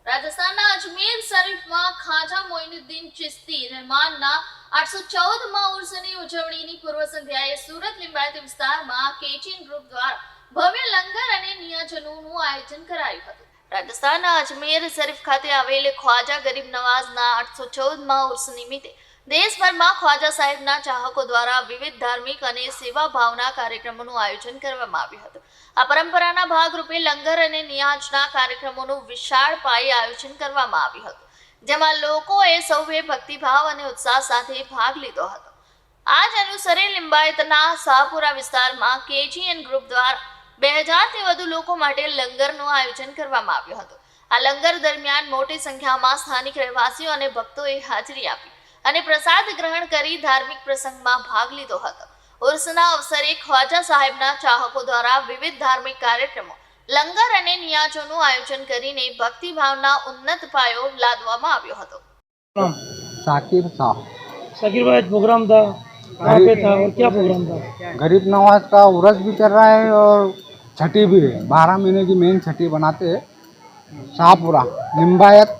રાજસ્થાનના અજમેર શરીફમાં ખાજા મોઇનુદ્દીન ચિશ્તી રહેમાનના 814માં ઉર્સની ઉજવણીની પૂર્વ સંધ્યાએ સુરત લિંબાયત વિસ્તારમાં કેચીન ગ્રુપ દ્વારા ભવ્ય લંગર અને નિયાજનોનું આયોજન કરાયું હતું। રાજસ્થાનના અજમેર શરીફ ખાતે આવેલ ખ્વાજા ગરીબ નવાઝના 814માં ઉર્સ નિમિત્તે દેશભરમાં ખ્વાજા સાહેબના ચાહકો દ્વારા વિવિધ ધાર્મિક અને સેવા ભાવના કાર્યક્રમોનું આયોજન કરવામાં આવ્યું હતું। આ પરંપરાના ભાગરૂપે લંગર અને નિયાજના કાર્યક્રમોનું વિશાળ પાયે આયોજન કરવામાં આવ્યું હતું, જેમાં લોકોએ સૌએ ભક્તિભાવ અને ઉત્સાહ સાથે ભાગ લીધો હતો। આ જ અનુસરી લિંબાયતના શાહપુરા વિસ્તારમાં કેજીએન ગ્રુપ દ્વારા 2000થી વધુ લોકો માટે લંગરનું આયોજન કરવામાં આવ્યું હતું। આ લંગર દરમિયાન મોટી સંખ્યામાં સ્થાનિક રહેવાસીઓ અને ભક્તોએ હાજરી આપી અને પ્રસાદ ગ્રહણ કરી ધાર્મિક પ્રસંગમાં ભાગ લીધો હતો। ઉર્સના અવસરે ખ્વાજા સાહેબના ચાહકો દ્વારા વિવિધ ધાર્મિક કાર્યક્રમો, લંગર અને નિયાજોનું આયોજન કરીને ભક્તિભાવના ઉન્નત પાયો લાદવામાં આવ્યો હતો। साकिर साहब। साकिर भाई प्रोग्राम था, कहाँ पे था और क्या प्रोग्राम था? गरीब नवाज का उर्स भी चल रहा है और छठी भी है। 12 महीने की मेन छठी बनाते हैं शाहपुरा लिंबायत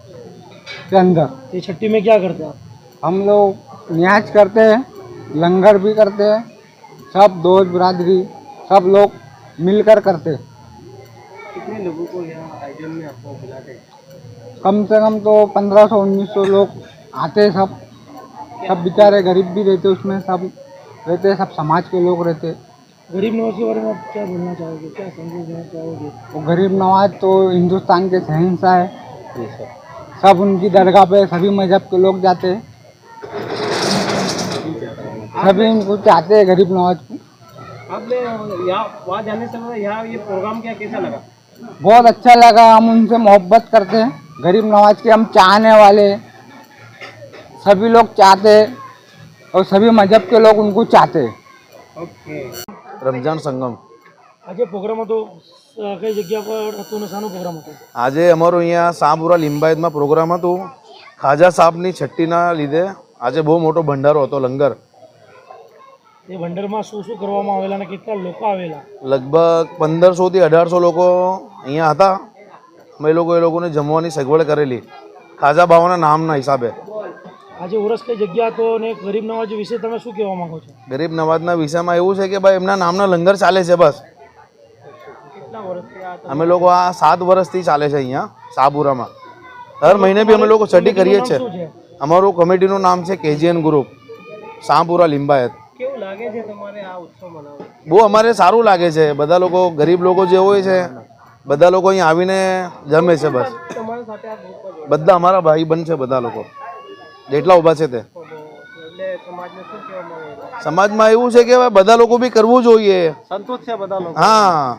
के अंदर। ये छठी में क्या करते हैं आप? हम लोग न्याज करते हैं, लंगर भी करते हैं, सब दोस्त बिरादरी सब लोग मिलकर करते हैं। कितने लोगों को यहाँ आयोजन में आपको बुलाते हैं? कम से कम तो 1500-1900 लोग आते हैं। सब बेचारे गरीब भी रहते, उसमें सब रहते, सब समाज के लोग रहते। गरीब नवाज के बारे में आप क्या बोलना चाहोगे, क्या संदेश देना चाहोगे? वो गरीब नवाज तो हिंदुस्तान के शहंशाह है। सब उनकी दरगाह पे सभी मजहब के लोग जाते हैं, सभी उनको चाहते हैं गरीब नवाज को। आपने यहाँ वहाँ जाने से यहाँ ये प्रोग्राम क्या कैसा लगा? बहुत अच्छा लगा। हम उनसे मोहब्बत करते हैं, गरीब नवाज के हम चाहने वाले, सभी लोग चाहते हैं और सभी मजहब के लोग उनको चाहते हैं। ओके। रमजान संगम आज प्रोग्राम तो कई जगह पर હતું ને શાનો પ્રોગ્રામ હતો? આજે અમારો અહીંયા શાહપુરા લિંબાયતમાં પ્રોગ્રામ હતું। ખાજા સાહેબની છઠ્ઠીના લીધે આજે બહુ મોટો ભંડારો હતો, લંગર। એ ભંડારમાં શું શું કરવામાં આવેલા અને કેટલા લોકો આવેલા? લગભગ 1500થી 1800 લોકો અહીંયા હતા। અમે એ લોકોને જમવાની સગવડ કરેલી ખાજા બાવાના નામના હિસાબે। આજે ઉરસ કઈ જગ્યા હતો અને ગરીબ નવાજ વિશે તમે શું કહેવા માંગો છો? ગરીબ નવાજના વિષયમાં એવું છે કે ભાઈ એમના નામના લંગર ચાલે છે બસ। કેટલા વર્ષથી આ અમે લોકો આ 7 વર્ષથી ચાલે છે અહીંયા શાહપુરામાં। હર મહિને બી અમે લોકો છઠ્ઠી કરીએ છીએ। શું છે? અમારું કમિટીનું નામ છે કેજીએન ગ્રુપ શાહપુરા લિંબાયત। કેવું લાગે છે તમારે આ ઉત્સવ મનાવવો? બહુ અમારે સારું લાગે છે। બધા લોકો ગરીબ લોકો જે હોય છે બધા લોકો અહીં આવીને જમે છે બસ। તમારી સાથે આ ગ્રુપ બધા અમારા ભાઈ બંધ છે, બધા લોકો જેટલા ઊભા છે તે। એટલે સમાજને શું કહેવા માંગે? સમાજમાં એવું છે કે બધા લોકો બી કરવું જોઈએ। સંતોષ છે બધા લોકો? હા।